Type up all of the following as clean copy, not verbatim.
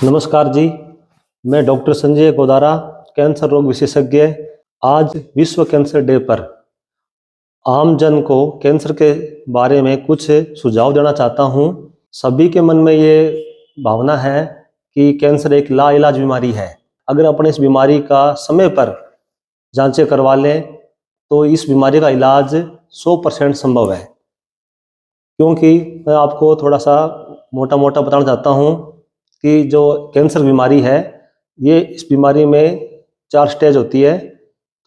नमस्कार जी। मैं doctor Sanjay Godara, cancer रोग विशेषज्ञ। आज विश्व कैंसर डे पर आम जन को कैंसर के बारे में कुछ सुझाव देना चाहता हूँ। सभी के मन में ये भावना है कि कैंसर एक लाइलाज बीमारी है। अगर अपन इस बीमारी का समय पर जांचें करवा लें तो इस बीमारी का इलाज 100% संभव है। क्योंकि मैं आपको थोड़ा सा मोटा मोटा बताना चाहता हूँ कि जो कैंसर बीमारी है, ये इस बीमारी में 4 स्टेज होती है।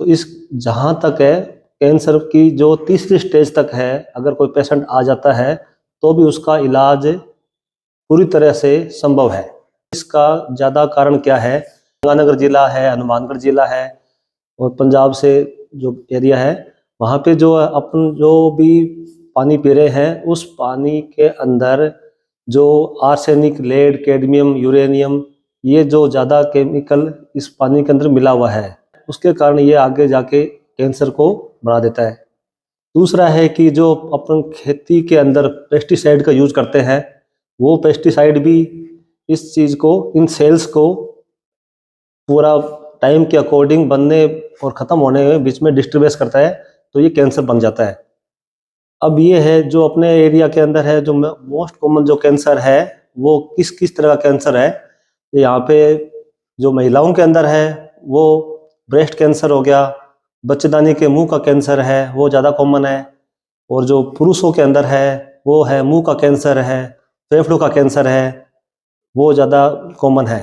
तो इस जहाँ तक है कैंसर की जो तीसरी स्टेज तक है, अगर कोई पेशेंट आ जाता है तो भी उसका इलाज पूरी तरह से संभव है। इसका ज़्यादा कारण क्या है? गंगानगर जिला है, हनुमानगढ़ जिला है और पंजाब से जो एरिया है वहाँ पे जो अपन जो भी पानी पी रहे हैं उस पानी के अंदर जो आर्सेनिक, लेड, कैडमियम, यूरेनियम, ये जो ज़्यादा केमिकल इस पानी के अंदर मिला हुआ है, उसके कारण ये आगे जाके कैंसर को बढ़ा देता है। दूसरा है कि जो अपन खेती के अंदर पेस्टिसाइड का यूज करते हैं, वो पेस्टिसाइड भी इस चीज़ को, इन सेल्स को पूरा टाइम के अकॉर्डिंग बनने और ख़त्म होने में बीच में डिस्टर्बेंस करता है, तो ये कैंसर बन जाता है। अब ये है जो अपने एरिया के अंदर है, जो मोस्ट कॉमन जो कैंसर है वो किस किस तरह का कैंसर है। यहाँ पे जो महिलाओं के अंदर है वो ब्रेस्ट कैंसर हो गया, बच्चेदानी के मुंह का कैंसर है वो ज़्यादा कॉमन है, और जो पुरुषों के अंदर है वो है मुंह का कैंसर है, फेफड़ों का कैंसर है, वो ज़्यादा कॉमन है।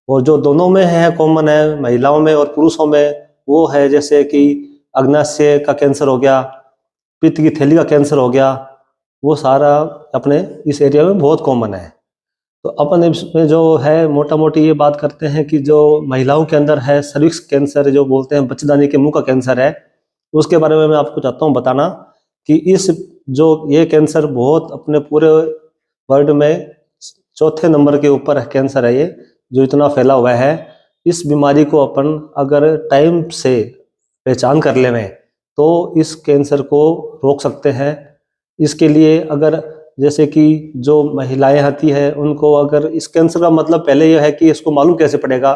और जो दोनों में है कॉमन है, महिलाओं में और पुरुषों में, वो है जैसे कि अग्नाशय का कैंसर हो गया, पित्त की थैली का कैंसर हो गया, वो सारा अपने इस एरिया में बहुत कॉमन है। तो अपन इसमें जो है मोटा मोटी ये बात करते हैं कि जो महिलाओं के अंदर है सर्विक्स कैंसर, जो बोलते हैं बच्चेदानी के मुंह का कैंसर है, उसके बारे में मैं आपको चाहता हूँ बताना कि इस जो ये कैंसर बहुत अपने पूरे वर्ल्ड में चौथे नंबर के ऊपर कैंसर है, ये जो इतना फैला हुआ है। इस बीमारी को अपन अगर टाइम से पहचान कर लें तो इस कैंसर को रोक सकते हैं। इसके लिए अगर जैसे कि जो महिलाएं आती है उनको अगर इस कैंसर का मतलब पहले यह है कि इसको मालूम कैसे पड़ेगा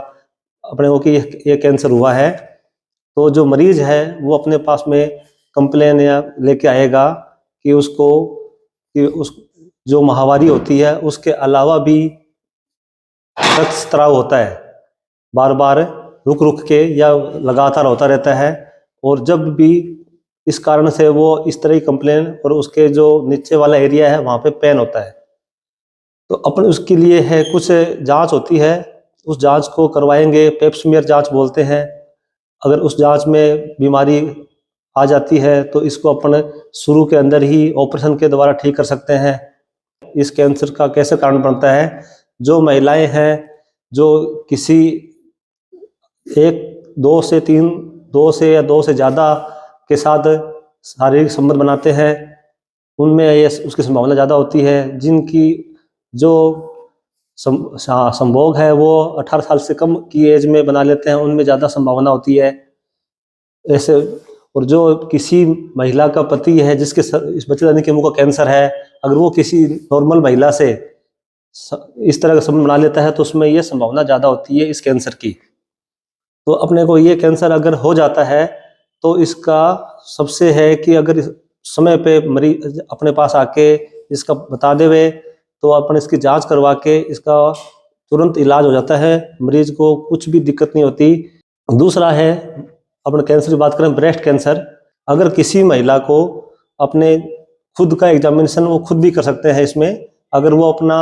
अपने को कि ये कैंसर हुआ है, तो जो मरीज है वो अपने पास में कंप्लेन या लेके आएगा कि उसको कि उस जो माहवारी होती है उसके अलावा भी रक्तस्राव होता है, बार बार रुक रुक के या लगातार होता रहता है, और जब भी इस कारण से वो इस तरह की कंप्लेन, और उसके जो नीचे वाला एरिया है वहाँ पे पेन होता है, तो अपन उसके लिए है कुछ जांच होती है, उस जांच को करवाएंगे, पेप्समियर जांच बोलते हैं। अगर उस जांच में बीमारी आ जाती है तो इसको अपन शुरू के अंदर ही ऑपरेशन के द्वारा ठीक कर सकते हैं। इस कैंसर का कैसे कारण बनता है? जो महिलाएं हैं जो किसी एक दो से या दो से ज़्यादा के साथ शारीरिक संबंध बनाते हैं, उनमें ये उसकी संभावना ज़्यादा होती है। जिनकी जो संभोग है वो 18 साल से कम की एज में बना लेते हैं, उनमें ज़्यादा संभावना होती है ऐसे। और जो किसी महिला का पति है जिसके इस बच्चेदानी के मुंह का कैंसर है, अगर वो किसी नॉर्मल महिला से इस तरह का संबंध बना लेता है तो उसमें ये संभावना ज़्यादा होती है इस कैंसर की। तो अपने को ये कैंसर अगर हो जाता है तो इसका सबसे है कि अगर समय पे मरीज अपने पास आके इसका बता देवे तो अपन इसकी जांच करवा के इसका तुरंत इलाज हो जाता है, मरीज को कुछ भी दिक्कत नहीं होती। दूसरा है, अपन कैंसर की बात करें ब्रेस्ट कैंसर। अगर किसी महिला को अपने खुद का एग्जामिनेशन वो खुद भी कर सकते हैं इसमें। अगर वो अपना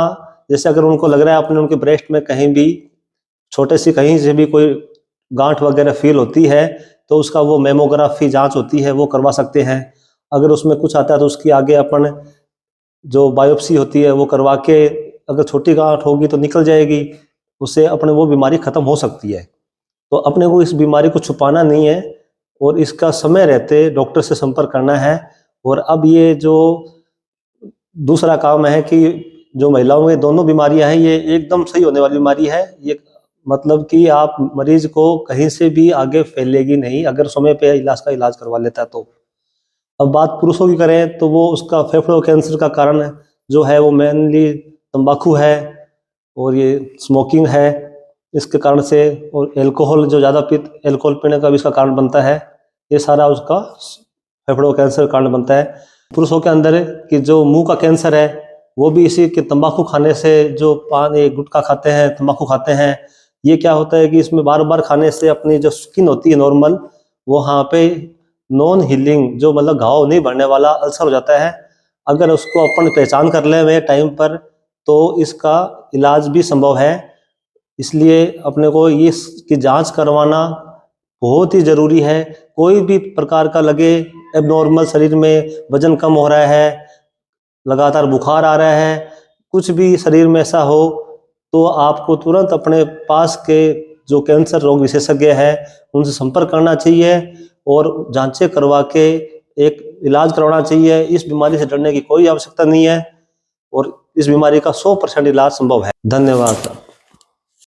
जैसे अगर उनको लग रहा है अपने उनके ब्रेस्ट में कहीं भी छोटे सी कहीं से भी कोई गांठ वगैरह फील होती है तो उसका वो मेमोग्राफी जांच होती है वो करवा सकते हैं। अगर उसमें कुछ आता है तो उसकी आगे अपन जो बायोप्सी होती है वो करवा के, अगर छोटी गांठ होगी तो निकल जाएगी, उससे अपने वो बीमारी खत्म हो सकती है। तो अपने को इस बीमारी को छुपाना नहीं है और इसका समय रहते डॉक्टर से संपर्क करना है। और अब ये जो दूसरा काम है कि जो महिलाओं में दोनों बीमारियां हैं ये एकदम सही होने वाली बीमारी है। ये मतलब कि आप मरीज को कहीं से भी आगे फैलेगी नहीं अगर समय पे इलाज का इलाज करवा लेता है तो। अब बात पुरुषों की करें तो वो उसका फेफड़ों कैंसर का कारण जो है वो मेनली तंबाकू है, और ये स्मोकिंग है इसके कारण से, और एल्कोहल जो ज़्यादा एल्कोहल पीने का भी इसका कारण बनता है। ये सारा उसका फेफड़ों का कैंसर का कारण बनता है। पुरुषों के अंदर कि जो मुंह का कैंसर है वो भी इसी के तंबाकू खाने से, जो पान गुटखा खाते हैं, तंबाकू खाते हैं, ये क्या होता है कि इसमें बार बार खाने से अपनी जो स्किन होती है नॉर्मल, वो वहाँ पे नॉन हीलिंग, जो मतलब घाव नहीं भरने वाला अल्सर हो जाता है। अगर उसको अपन पहचान कर ले वे टाइम पर तो इसका इलाज भी संभव है। इसलिए अपने को ये इसकी जांच करवाना बहुत ही ज़रूरी है। कोई भी प्रकार का लगे एबनॉर्मल, शरीर में वजन कम हो रहा है, लगातार बुखार आ रहा है, कुछ भी शरीर में ऐसा हो, तो आपको तुरंत अपने पास के जो कैंसर रोग विशेषज्ञ हैं उनसे संपर्क करना चाहिए और जांचें करवा के एक इलाज करवाना चाहिए। इस बीमारी से डरने की कोई आवश्यकता नहीं है और इस बीमारी का 100% इलाज संभव है। धन्यवाद।